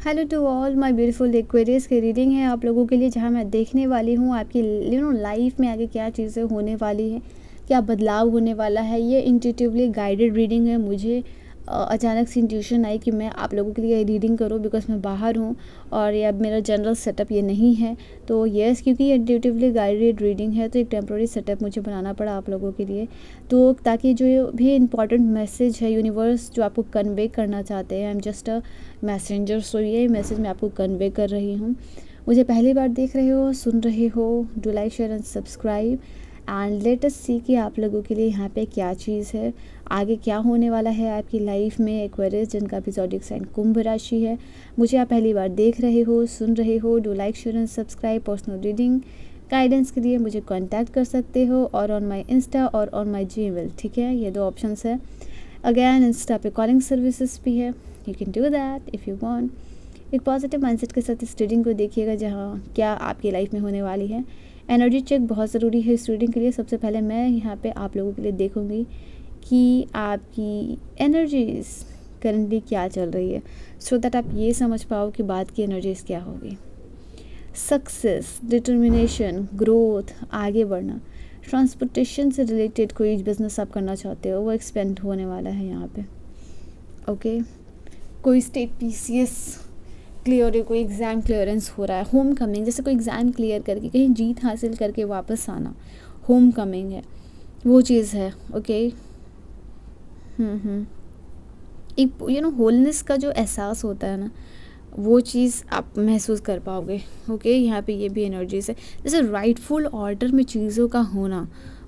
Hello to all my beautiful Aquarius की reading है आप लोगों के लिए, जहां मैं देखने वाली हूं आपकी लाइफ में आगे क्या चीज़ें होने वाली हैं, क्या बदलाव होने वाला है। ये इंट्यूटिवली गाइडेड रीडिंग है। मुझे अचानक से इंट्यूशन आई कि मैं आप लोगों के लिए रीडिंग करूं, बिकॉज मैं बाहर हूं और ये अब मेरा जनरल सेटअप ये नहीं है। तो यस, क्योंकि ये इंट्यूटिवली गाइडेड रीडिंग है तो एक टेम्प्रोरी सेटअप मुझे बनाना पड़ा आप लोगों के लिए, तो ताकि जो भी इंपॉर्टेंट मैसेज है यूनिवर्स जो आपको कन्वे करना चाहते हैं, I am just a messenger. So ये मैसेज मैं आपको कन्वे कर रही हूँ। मुझे पहली बार देख रहे हो, सुन रहे हो, do like share and subscribe and let us see कि आप लोगों के लिए यहाँ पे क्या चीज़ है, आगे क्या होने वाला है आपकी लाइफ में। एक्वेरियस जिनका भी ज़ोडिएक साइन कुंभ राशि है, मुझे आप पहली बार देख रहे हो, सुन रहे हो, do like share and subscribe. Personal reading guidance के लिए मुझे कांटेक्ट कर सकते हो और ऑन माय इंस्टा और ऑन माय जीमेल, ठीक है, ये दो ऑप्शंस है। अगैन इंस्टा पे कॉलिंग सर्विसेज भी है, you can do that if you want. एक पॉजिटिव माइंडसेट के साथ इस रीडिंग को देखिएगा, जहाँ क्या आपकी लाइफ में होने वाली है। एनर्जी चेक बहुत ज़रूरी है इस रीडिंग के लिए। सबसे पहले मैं यहाँ पे आप लोगों के लिए देखूंगी कि आपकी एनर्जीज करंटली क्या चल रही है, सो दैट आप ये समझ पाओ कि बाद की एनर्जीज क्या होगी। सक्सेस, डिटर्मिनेशन, ग्रोथ, आगे बढ़ना, ट्रांसपोर्टेशन से रिलेटेड कोई बिजनेस आप करना चाहते हो वो एक्सपेंड होने वाला है यहाँ पे। ओके, कोई स्टेट पीसीएस क्लियर है, कोई एग्ज़ाम क्लियरेंस हो रहा है, होम कमिंग, जैसे कोई एग्ज़ाम क्लियर करके कहीं जीत हासिल करके वापस आना, होम कमिंग है, वो चीज़ है। ओके, एक होलनेस का जो एहसास होता है ना, वो चीज़ आप महसूस कर पाओगे। ओके, यहाँ पे ये भी एनर्जीज है, जैसे राइटफुल ऑर्डर में चीज़ों का होना,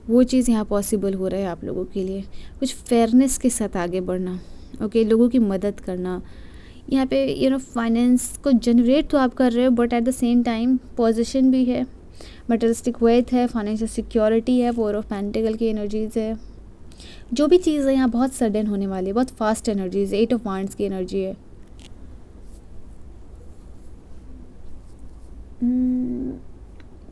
वो चीज़ यहाँ पॉसिबल हो रहा है आप लोगों के लिए। कुछ फेयरनेस के साथ आगे बढ़ना, ओके, लोगों की मदद करना। यहाँ पे फाइनेंस को जनरेट तो आप कर रहे हो, but at the same time position भी है, मटेरियलिस्टिक वेल्थ है, फाइनेंशियल सिक्योरिटी है, 4 ऑफ पेंटिकल की एनर्जीज है। जो भी चीज़ है यहाँ बहुत सडन होने वाली है, बहुत फास्ट एनर्जीज है, 8 ऑफ वांड्स की एनर्जी है।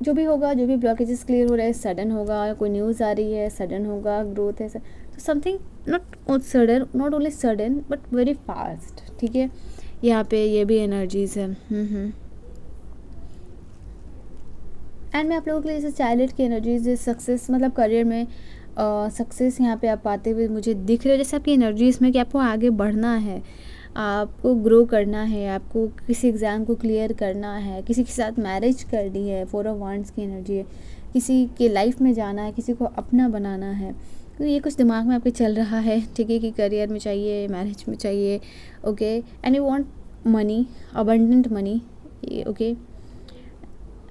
जो भी होगा, जो भी ब्लॉकेजेस क्लियर हो रहे हैं, सडन होगा, कोई न्यूज़ आ रही है सडन होगा, ग्रोथ है तो something not sudden, not only sudden but very fast, ठीक है। यहाँ पे ये भी एनर्जीज है। एंड मैं आप लोगों के लिए जैसे चाइल्ड की एनर्जीज, सक्सेस मतलब करियर में सक्सेस यहाँ पे आप पाते हुए मुझे दिख रहे हो, जैसे आपकी एनर्जीज में कि आपको आगे बढ़ना है, आपको ग्रो करना है, आपको किसी एग्ज़ाम को क्लियर करना है, किसी के साथ मैरिज करनी है, 4 ऑफ वांड्स की एनर्जी है, किसी के लाइफ में जाना है, किसी को अपना बनाना है। तो ये कुछ दिमाग में आपके चल रहा है, ठीक है, कि करियर में चाहिए, मैरिज में चाहिए, okay, and you want money, abundant money, okay.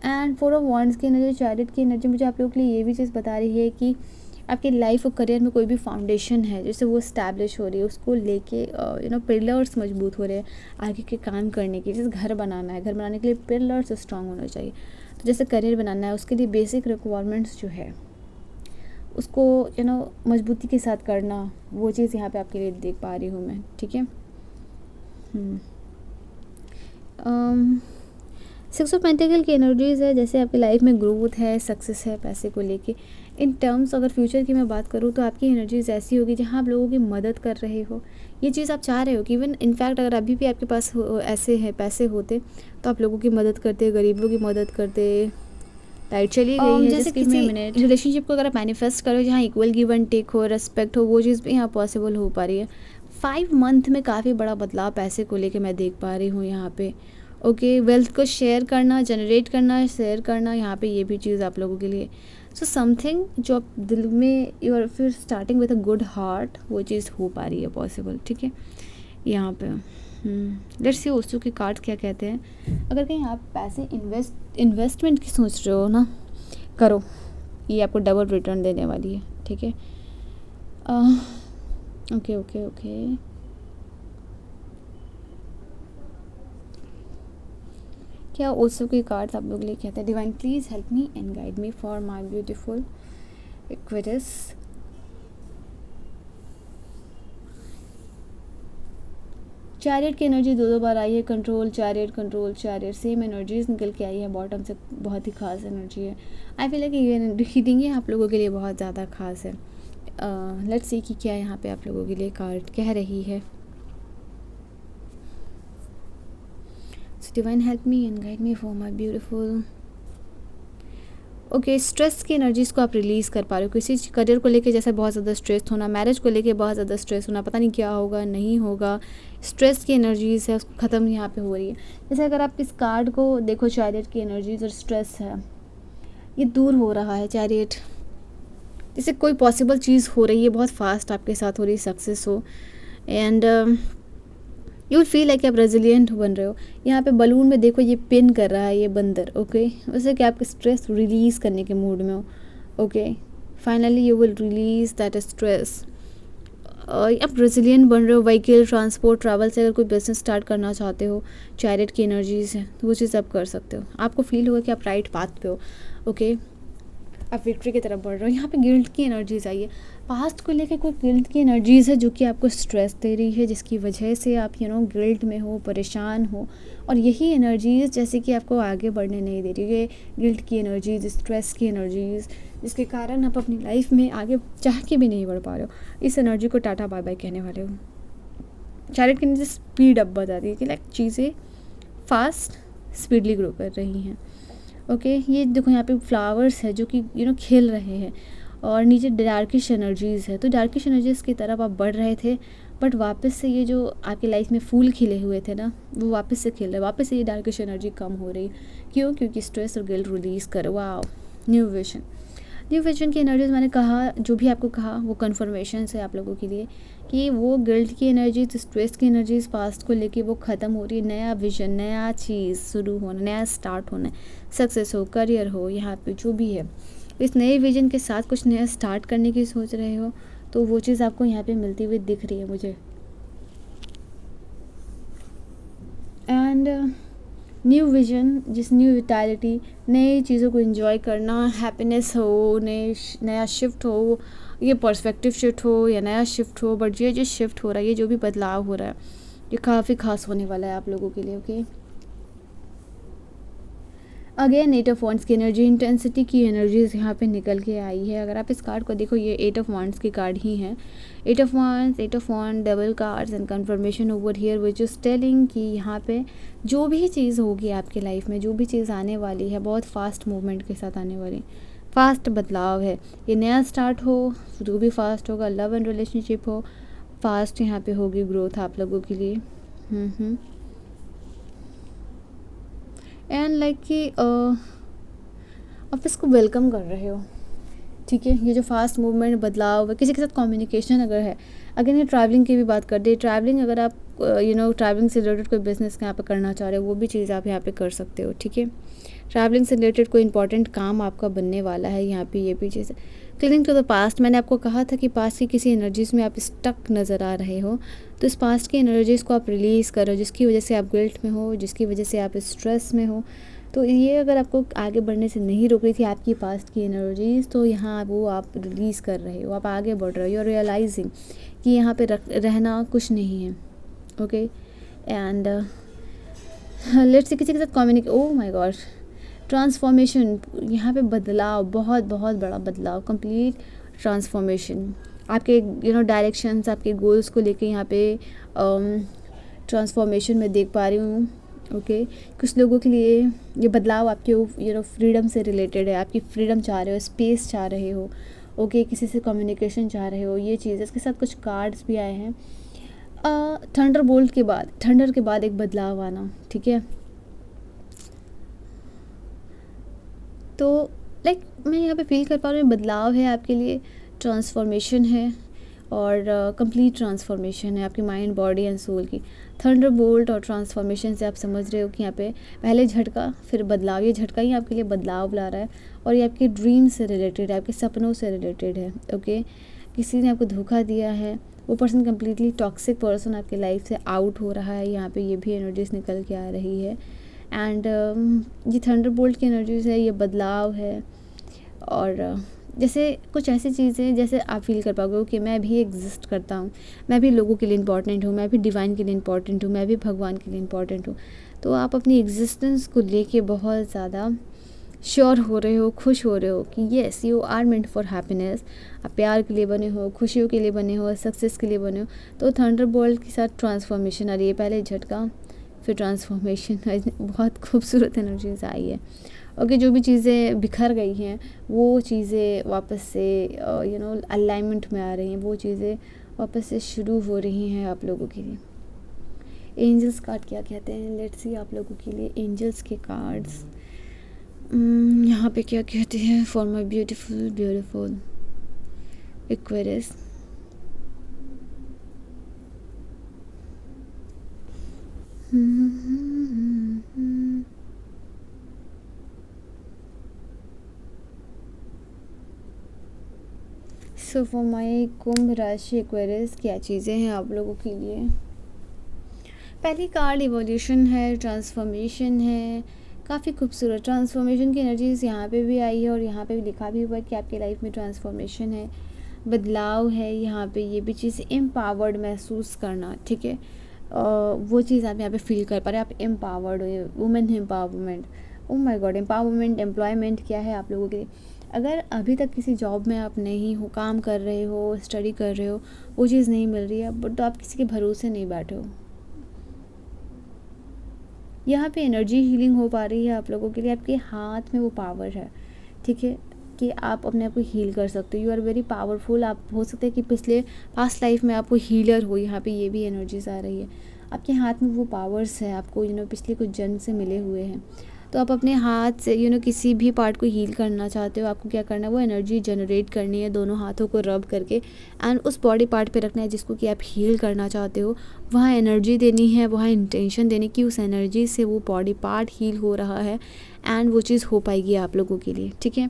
And 4 of wands की एनर्जी, चैरिट की एनर्जी मुझे आप लोगों के लिए ये भी चीज़ बता रही है कि आपकी लाइफ और करियर में कोई भी फाउंडेशन है जैसे वो इस्टेब्लिश हो रही है, उसको लेके पिलर्स मजबूत हो रहे हैं आगे के काम करने के। जैसे घर बनाना है, घर बनाने के लिए पिलर्स स्ट्रांग होना चाहिए। तो जैसे करियर बनाना है, उसके लिए बेसिक रिक्वायरमेंट्स जो है उसको मजबूती के साथ करना, वो चीज़ यहाँ पे आपके लिए देख पा रही हूँ मैं, ठीक है। 6 ऑफ पेंटिकल की एनर्जीज़ है, जैसे आपकी लाइफ में ग्रोथ है, सक्सेस है, पैसे को लेके। इन टर्म्स अगर फ्यूचर की मैं बात करूँ तो आपकी एनर्जीज़ ऐसी होगी जहाँ आप लोगों की मदद कर रहे हो, ये चीज़ आप चाह रहे हो कि इवन इनफैक्ट अगर अभी भी आपके पास ऐसे है पैसे होते तो आप लोगों की मदद करते, गरीबों की मदद करते। लाइट चली गई है, जैसे जस्ट गिव मी अ किसी मिनट। रिलेशनशिप को अगर आप मैनिफेस्ट करो जहाँ इक्वल गिव एंड टेक हो, रेस्पेक्ट हो, वो चीज़ भी यहाँ पॉसिबल हो पा रही है। 5 मंथ में काफ़ी बड़ा बदलाव पैसे को लेके मैं देख पा रही हूँ यहाँ पे। ओके, वेल्थ को शेयर करना, जनरेट करना, शेयर करना, यहाँ पे ये भी चीज़ आप लोगों के लिए। सो समथिंग जो आप दिल में यू आर फिर starting with a good heart, वो चीज़ हो पा रही है पॉसिबल, ठीक है। यहाँ पे लेट्स सी ओसू के कार्ड्स क्या कहते हैं। अगर कहीं आप पैसे इन्वेस्टमेंट की सोच रहे हो ना, करो, ये आपको डबल रिटर्न देने वाली है, ठीक है। ओके ओके ओके, क्या ओसो के कार्ड्स आप लोग के लिए कहते हैं। Divine please help me and guide me for my beautiful Aquarius. Chariot की एनर्जी 2 बार आई है, कंट्रोल चैरियट, सेम एनर्जीज निकल के आई है बॉटम से, बहुत ही खास एनर्जी है। आई फील है कि ये रीडिंग है आप लोगों के लिए बहुत ज़्यादा खास है। लेट्स सी कि क्या यहाँ पे आप लोगों के लिए कार्ड कह रही है। Divine help me and guide me for my beautiful. Okay, stress की एनर्जीज़ को आप रिलीज़ कर पा रहे हो। किसी करियर को लेके जैसे बहुत ज़्यादा स्ट्रेस होना, मैरिज को लेके बहुत ज़्यादा स्ट्रेस होना, पता नहीं क्या होगा नहीं होगा, स्ट्रेस की एनर्जीज़ है उसको ख़त्म यहाँ पे हो रही है। जैसे अगर आप इस कार्ड को देखो, चैरियट की एनर्जीज़ और स्ट्रेस है, ये दूर हो रहा है चैरियट। जैसे कोई पॉसिबल चीज़ हो रही है, बहुत फास्ट आपके साथ हो रही है, सक्सेस हो, and you will feel like आप रेजिलिएंट बन रहे हो। यहाँ पे बलून में देखो ये पिन कर रहा है ये बंदर। ओके, वैसे कि आप स्ट्रेस रिलीज़ करने के मूड में हो। Okay, finally you will release that stress. आप रेजिलिएंट बन रहे हो। व्हीकल, ट्रांसपोर्ट, ट्रैवल से अगर कोई बिजनेस स्टार्ट करना चाहते हो, चैरियट की एनर्जीज है तो वो चीज़ आप कर सकते हो। आपको फील होगा कि आप राइट पाथ पे हो। ओके, आप विक्ट्री की तरफ बढ़ रहे हो। यहाँ पे गिल्ट की एनर्जीज आई है। पास्ट को लेकर कोई गिल्ट की एनर्जीज़ है जो कि आपको स्ट्रेस दे रही है, जिसकी वजह से आप गिल्ट में हो, परेशान हो, और यही एनर्जीज़ जैसे कि आपको आगे बढ़ने नहीं दे रही है। गिल्ट की एनर्जीज़, स्ट्रेस की एनर्जीज़, जिसके कारण आप अपनी लाइफ में आगे चाह के भी नहीं बढ़ पा रहे हो। इस एनर्जी को टाटा बाय बाय कहने वाले हो। चैरियट की एनर्जी स्पीड अप बताती है कि लाइक चीज़ें फास्ट स्पीडली ग्रो कर रही हैं। ओके, ये देखो यहाँ पे फ्लावर्स है जो कि खिल रहे हैं, और नीचे डार्किश एनर्जीज़ है। तो डार्किश एनर्जीज़ की तरफ आप बढ़ रहे थे, बट वापस से ये जो आपकी लाइफ में फूल खिले हुए थे ना, वो वापस से खिल रहे, वापस से ये डार्किश एनर्जी कम हो रही। क्यों? क्योंकि स्ट्रेस और गिल्ट रिलीज़ कर। Wow, new vision. New vision की एनर्जीज मैंने कहा, जो भी आपको कहा वो कन्फर्मेशन है आप लोगों के लिए कि वो गिल्ट की एनर्जीज, स्ट्रेस की एनर्जीज पास्ट को लेके वो ख़त्म हो रही है। नया विजन, नया चीज़ शुरू होना, नया स्टार्ट होना, सक्सेस हो, करियर हो, यहाँ पे जो भी है, इस नए विजन के साथ कुछ नया स्टार्ट करने की सोच रहे हो, तो वो चीज़ आपको यहाँ पे मिलती हुई दिख रही है मुझे। एंड न्यू विजन, जिस न्यू विटैलिटी, नई चीज़ों को एंजॉय करना, हैप्पीनेस हो, नया शिफ्ट हो, ये पर्सपेक्टिव शिफ्ट हो या नया शिफ्ट हो, बट ये जो शिफ्ट हो रहा है, ये जो भी बदलाव हो रहा है, ये काफ़ी खास होने वाला है आप लोगों के लिए। ओके, अगेन 8 ऑफ वांड्स की एनर्जी, इंटेंसिटी की एनर्जीज यहाँ पे निकल के आई है। अगर आप इस कार्ड को देखो, ये 8 ऑफ वांड्स की कार्ड ही है। 8 of wands, 8 of wand, double cards and confirmation over here which is telling कि यहाँ पे जो भी चीज़ होगी आपकी लाइफ में, जो भी चीज़ आने वाली है, बहुत फास्ट मूवमेंट के साथ आने वाली, फास्ट बदलाव है। ये नया स्टार्ट हो, जो भी फास्ट होगा, लव एंड रिलेशनशिप हो, फास्ट यहाँ पे होगी ग्रोथ आप लोगों के लिए। एंड लाइक कि आप इसको वेलकम कर रहे हो। ठीक है, ये जो फास्ट मूवमेंट, बदलाव है, किसी के साथ कम्युनिकेशन अगर है, अगर ये ट्रैवलिंग की भी बात कर दे, ट्रैवलिंग, अगर आप ट्रैवलिंग से रिलेटेड कोई बिजनेस यहाँ पे करना चाह रहे हो, वो भी चीज़ आप यहाँ पे कर सकते हो। ठीक है, ट्रैवलिंग से रिलेटेड कोई इंपॉर्टेंट काम आपका बनने वाला है यहाँ पे, ये भी चीज़। क्लिंग टू द पास्ट, मैंने आपको कहा था कि पास्ट की किसी एनर्जीज़ में आप स्टक नज़र आ रहे हो, तो इस पास्ट की एनर्जीज़ को आप रिलीज़ करो, जिसकी वजह से आप गिल्ट में हो, जिसकी वजह से आप स्ट्रेस में हो। तो ये अगर आपको आगे बढ़ने से नहीं रोक रही थी आपकी पास्ट की एनर्जीज़, तो यहाँ वो आप रिलीज़ कर रहे हो, आप आगे बढ़ रहे हो, यू आर रियलाइजिंग कि यहाँ पे रहना कुछ नहीं है। ओके, एंड लेट्स से किसी के साथ communicate, oh my God, transformation, यहाँ पे बदलाव, बहुत बहुत बड़ा बदलाव, कंप्लीट ट्रांसफॉर्मेशन, आपके डायरेक्शंस, आपके गोल्स को लेके यहाँ पे ट्रांसफॉर्मेशन में देख पा रही हूँ। ओके, कुछ लोगों के लिए ये बदलाव आपके फ्रीडम से रिलेटेड है, आपकी फ्रीडम चाह रहे हो, स्पेस चाह रहे हो। ओके, किसी से कम्युनिकेशन चाह रहे हो, ये चीज़। इसके साथ कुछ कार्ड्स भी आए हैं। थंडर बोल्ट के बाद, थंडर के बाद एक बदलाव आना। ठीक है, तो लाइक मैं यहाँ पे फील कर पा रही हूँ, बदलाव है आपके लिए, ट्रांसफॉर्मेशन है, और कंप्लीट ट्रांसफॉर्मेशन है आपकी माइंड, बॉडी एंड सोल की। थंडर बोल्ट और ट्रांसफॉर्मेशन से आप समझ रहे हो कि यहाँ पे पहले झटका, फिर बदलाव। ये झटका ही आपके लिए बदलाव ला रहा है, और ये आपके ड्रीम से रिलेटेड है, आपके सपनों से रिलेटेड है। ओके, किसी ने आपको धोखा दिया है, वो पर्सन कम्प्लीटली टॉक्सिक पर्सन आपकी लाइफ से आउट हो रहा है, यहाँ पे ये भी एनर्जीज निकल के आ रही है। एंड ये थंडर बोल्ट की एनर्जीज है, ये बदलाव है, और जैसे कुछ ऐसी चीज़ें जैसे आप फील कर पाओगे कि मैं भी एग्जिस्ट करता हूँ, मैं भी लोगों के लिए इंपॉर्टेंट हूँ, मैं भी डिवाइन के लिए इंपॉर्टेंट हूँ, मैं भी भगवान के लिए इंपॉर्टेंट हूँ। तो आप अपनी एग्जिस्टेंस को लेके बहुत ज़्यादा श्योर हो रहे हो, खुश हो रहे हो कि yes, you are meant for happiness. आप प्यार के लिए बने हो, खुशियों के लिए बने हो, सक्सेस के लिए बने हो। तो थंडर बोल्ट के साथ ट्रांसफॉर्मेशन आ रही है, पहले झटका, फिर ट्रांसफॉर्मेशन, बहुत खूबसूरत एनर्जीज आई है। ओके, जो भी चीज़ें बिखर गई हैं वो चीज़ें वापस से अलाइनमेंट में आ रही हैं, वो चीज़ें वापस से शुरू हो रही हैं आप लोगों के लिए। एंजल्स कार्ड क्या कहते हैं, लेट्स सी आप लोगों के लिए एंजल्स के कार्ड्स यहाँ पे क्या कहते हैं। For my beautiful Aquarius, so for my Kumbh राशि एक्वेरियस, क्या चीज़ें हैं आप लोगों के लिए। पहली कार्ड इवोल्यूशन है, ट्रांसफॉर्मेशन है, काफ़ी खूबसूरत ट्रांसफॉर्मेशन की एनर्जीज यहाँ पे भी आई है और यहाँ पे भी लिखा भी हुआ है कि आपकी लाइफ में ट्रांसफॉर्मेशन है, बदलाव है। यहाँ पे ये भी चीज़ एम्पावर्ड महसूस करना, ठीक है, वो चीज़ आप यहाँ पे फील कर पा रहे हैं। आप एम्पावर्ड हो, women empowerment, oh my God, empowerment, employment क्या है आप लोगों के लिए। अगर अभी तक किसी जॉब में आप नहीं हो, काम कर रहे हो, स्टडी कर रहे हो, वो चीज़ नहीं मिल रही है, बट तो आप किसी के भरोसे नहीं बैठे हो। यहाँ पे एनर्जी हीलिंग हो पा रही है आप लोगों के लिए। आपके हाथ में वो पावर है, ठीक है, कि आप अपने आप को हील कर सकते हो। You are very powerful. आप हो सकते हैं कि पास्ट लाइफ में आपको हीलर हो, यहाँ पे ये भी एनर्जीज आ रही है। आपके हाथ में वो पावर्स है, आपको पिछले कुछ जन्म से मिले हुए हैं। तो आप अपने हाथ से किसी भी पार्ट को हील करना चाहते हो, आपको क्या करना है, वो एनर्जी जनरेट करनी है, दोनों हाथों को रब करके एंड उस बॉडी पार्ट पे रखना है जिसको कि आप हील करना चाहते हो। वहाँ एनर्जी देनी है, वहाँ इंटेंशन देनी कि उस एनर्जी से वो बॉडी पार्ट हील हो रहा है एंड वो चीज़ हो पाएगी आप लोगों के लिए, ठीक है।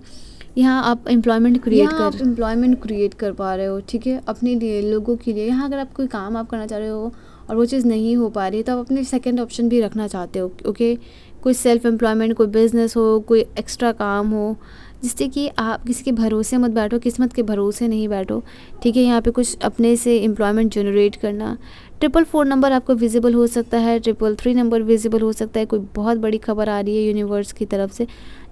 यहाँ आप एम्प्लॉयमेंट क्रिएट कर पा रहे हो, ठीक है, अपने लिए, लोगों के लिए। यहाँ अगर आप कोई काम आप करना चाह रहे हो और वो चीज़ नहीं हो पा रही, तो आप अपने सेकंड ऑप्शन भी रखना चाहते हो, ओके। कोई सेल्फ एम्प्लॉयमेंट, कोई बिज़नेस हो, कोई एक्स्ट्रा काम हो, जिससे कि आप किसी के भरोसे मत बैठो, किस्मत के भरोसे नहीं बैठो, ठीक है। यहाँ पे कुछ अपने से एम्प्लॉयमेंट जनरेट करना। 444 नंबर आपको विजिबल हो सकता है, 333 नंबर विजिबल हो सकता है। कोई बहुत बड़ी खबर आ रही है यूनिवर्स की तरफ से।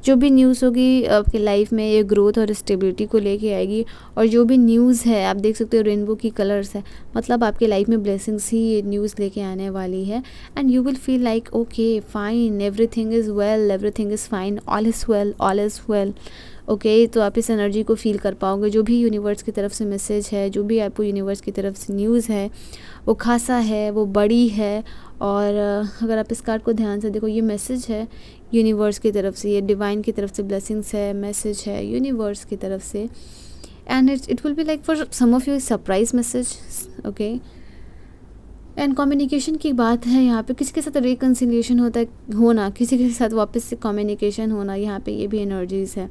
जो भी न्यूज़ होगी आपकी लाइफ में ये ग्रोथ और स्टेबिलिटी को लेके आएगी। और जो भी न्यूज़ है आप देख सकते हो रेनबो की कलर्स है, मतलब आपके लाइफ में ब्लेसिंग्स ही ये न्यूज़ लेके आने वाली है। And you will feel like okay fine, everything is well, everything is fine, all is well, all is well, okay. तो आप इस एनर्जी को फील कर पाओगे। जो भी यूनिवर्स की तरफ से मैसेज है, जो भी आपको यूनिवर्स की तरफ से न्यूज़ है, वो खासा है, वो बड़ी है। और अगर आप इस कार्ड को ध्यान से देखो, ये मैसेज है यूनिवर्स की तरफ से, ये डिवाइन की तरफ से ब्लेसिंग्स है, मैसेज है यूनिवर्स की तरफ से। And it will be like for some of you surprise message, okay. And communication की बात है यहाँ पे, किसी के साथ रिकन्सिलिएशन होना, किसी के साथ वापस से कम्युनिकेशन होना, यहाँ पे ये भी एनर्जीज़ है,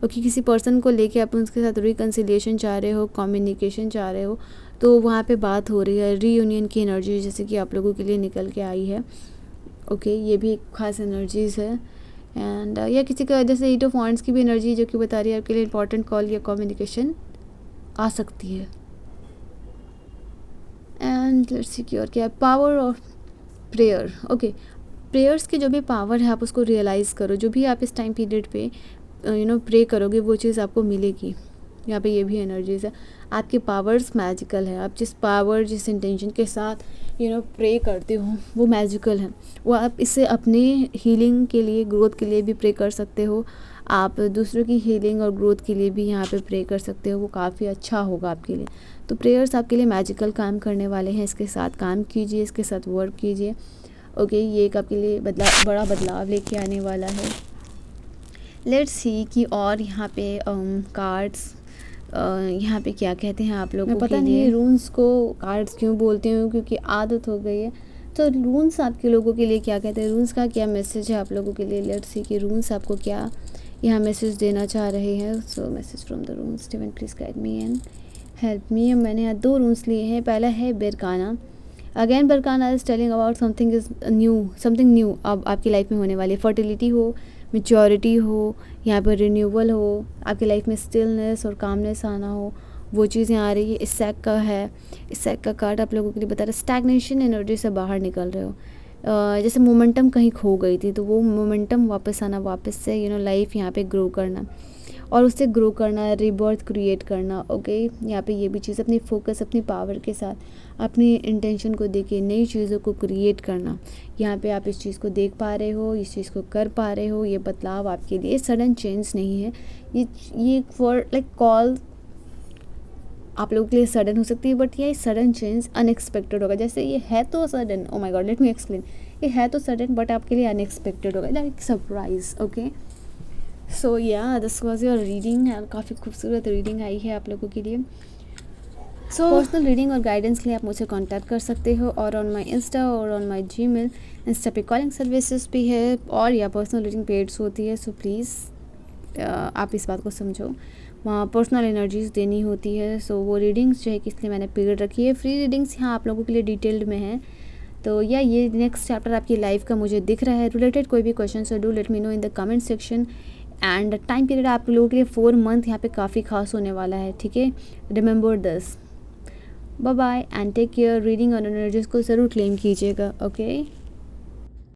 ओके। किसी पर्सन को लेके आप उसके साथ रिकन्सिलिएशन चाह रहे हो, कम्युनिकेशन चाह रहे हो, तो वहाँ पे बात हो रही है। रीयूनियन की एनर्जी जैसे कि आप लोगों के लिए निकल के आई है, ओके। ये भी एक खास एनर्जीज़ है। एंड या किसी का जैसे 8 ऑफ वांड्स की भी एनर्जी जो कि बता रही है आपके लिए इंपॉर्टेंट कॉल या कम्युनिकेशन आ सकती है। एंड लेट्स सी क्या है, power of prayer, okay. Prayers की जो भी पावर है आप उसको रियलाइज़ करो। जो भी आप इस टाइम पीरियड पे प्रे करोगे वो चीज़ आपको मिलेगी। यहाँ पे ये भी एनर्जीज़ है। आपके पावर्स मैजिकल है। आप जिस इंटेंशन के साथ प्रे करते हो वो मैजिकल है। वो आप इससे अपने हीलिंग के लिए, ग्रोथ के लिए भी प्रे कर सकते हो। आप दूसरों की हीलिंग और ग्रोथ के लिए भी यहाँ पे प्रे कर सकते हो। वो काफ़ी अच्छा होगा आपके लिए। तो प्रेयर्स आपके लिए मैजिकल काम करने वाले हैं। इसके साथ काम कीजिए, इसके साथ वर्क कीजिए, ओके। ये एक आपके लिए बड़ा बदलाव लेके आने वाला है। लेट्स सी कि और यहाँ पे कार्ड्स यहाँ पे क्या कहते हैं आप लोगों को। पता नहीं रून्स को कार्ड्स क्यों बोलते हूँ, क्योंकि आदत हो गई है। तो रून्स आपके लोगों के लिए क्या कहते हैं, रून्स का क्या मैसेज है आप लोगों के लिए। लेट्स सी कि रून्स आपको क्या यहाँ मैसेज देना चाह रहे हैं। So message from the runes, divine please guide me and help me. मैंने यहाँ 2 रून्स लिए हैं। पहला है Berkana. Again Berkana is telling about something new अब आपकी लाइफ में होने वाली। फर्टिलिटी हो, मैच्योरिटी हो, यहाँ पर रिन्यूअल हो, आपकी लाइफ में स्टिलनेस और कामनेस आना हो, वो चीज़ें आ रही है। इस सैक का है, इस सैक का कार्ड आप लोगों के लिए बता रहा है स्टैग्नेशन एनर्जी से बाहर निकल रहे हो। जैसे मोमेंटम कहीं खो गई थी तो वो मोमेंटम वापस आना, वापस से लाइफ यहाँ पे ग्रो करना। और उससे ग्रो करना, रीबर्थ क्रिएट करना। ओके, यहाँ पे ये भी चीज़, अपनी फोकस, अपनी पावर के साथ अपनी इंटेंशन को देके नई चीज़ों को क्रिएट करना। यहाँ पे आप इस चीज़ को देख पा रहे हो, इस चीज़ को कर पा रहे हो। ये बदलाव आपके लिए सडन चेंज नहीं है, ये फॉर लाइक कॉल आप लोगों के लिए सडन हो सकती है, बट ये सडन चेंज अनएक्सपेक्टेड होगा। जैसे ये है तो sudden, oh my God, let me explain, ये है तो सडन बट आपके लिए अनएक्सपेक्टेड होगा, लाइक सरप्राइज। ओके, सो या दिस वाज योर रीडिंग। काफ़ी खूबसूरत रीडिंग आई है आप लोगों के लिए। सो पर्सनल रीडिंग और गाइडेंस के लिए आप मुझे कांटेक्ट कर सकते हो, और ऑन माय इंस्टा और ऑन माय जीमेल। इंस्टा पे कॉलिंग सर्विसेज भी है, और या पर्सनल रीडिंग पेड्स होती है। सो प्लीज़ आप इस बात को समझो, वहाँ पर्सनल एनर्जीज देनी होती है। सो वो रीडिंग्स जो है कि इसलिए मैंने पेड रखी है। फ्री रीडिंग्स यहाँ आप लोगों के लिए डिटेल्ड में है। तो या ये नेक्स्ट चैप्टर आपकी लाइफ का मुझे दिख रहा है रिलेटेड, कोई भी question so do let me know in the comment section. And time period आप लोगों के लिए 4 मंथ यहाँ पे काफ़ी खास होने वाला है, ठीक है, remember this. Bye bye and take care. Reading और एनर्जीज को ज़रूर क्लेम कीजिएगा। ओके।